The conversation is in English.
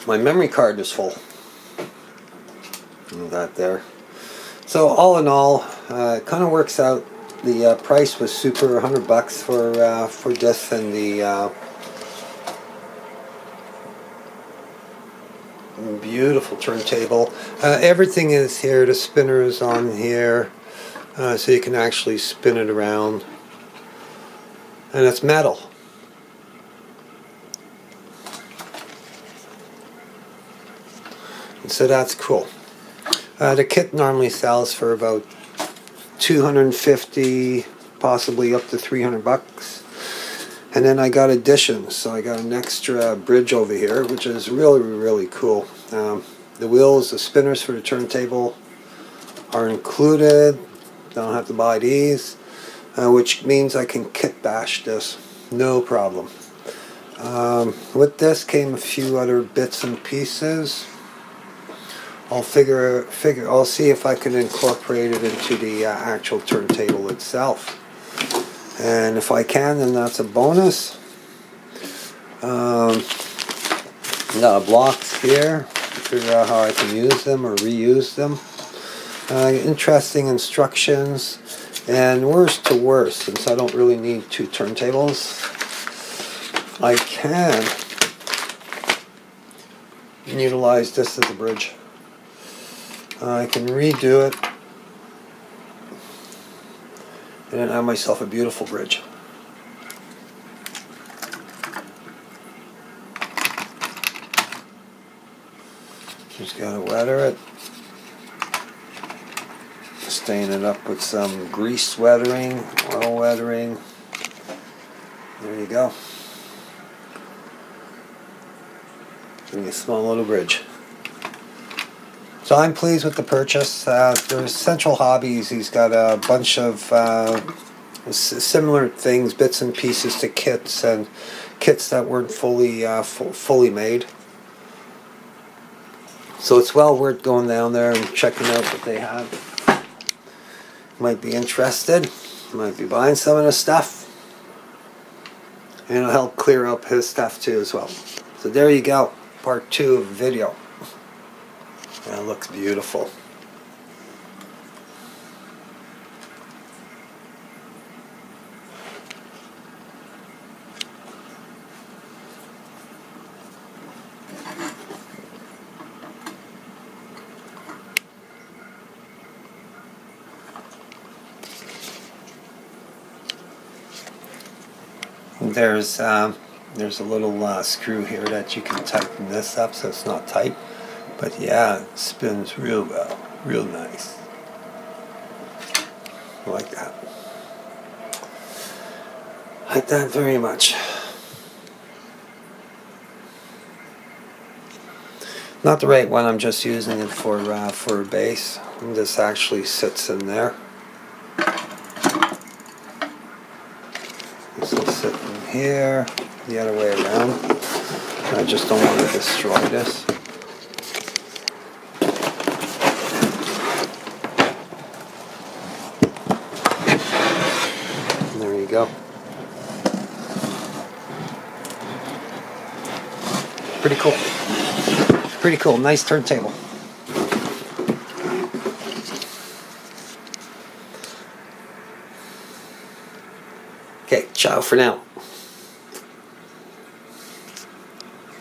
my memory card was full. That there. So all in all, it kind of works out. The price was super, $100 for this and the beautiful turntable. Everything is here. The spinner is on here, so you can actually spin it around, and it's metal. And so that's cool. The kit normally sells for about $250, possibly up to $300. And then I got additions, so I got an extra bridge over here, which is really, really cool. The wheels, the spinners for the turntable are included. Don't have to buy these, which means I can kit bash this, no problem. With this came a few other bits and pieces. I'll I'll see if I can incorporate it into the actual turntable itself. And if I can, then that's a bonus. Got blocks here to figure out how I can use them or reuse them. Interesting instructions. And worst to worst, since I don't really need two turntables, I can utilize this as a bridge. I can redo it and then have myself a beautiful bridge. Just gotta weather it, stain it up with some grease weathering, oil weathering. There you go. Give me a small little bridge. So I'm pleased with the purchase. There's Central Hobbies. He's got a bunch of similar things, bits and pieces to kits and kits that weren't fully made. So it's well worth going down there and checking out what they have. Might be interested. Might be buying some of the stuff. And it'll help clear up his stuff too as well. So there you go. Part 2 of the video. And it looks beautiful. There's a little screw here that you can tighten this up so it's not tight. But yeah, it spins real well, real nice. I like that. I like that very much. Not the right one, I'm just using it for a base. And this actually sits in there. This will sit in here, the other way around. I just don't want to destroy this. There you go. Pretty cool. Pretty cool. Nice turntable. Okay, ciao for now.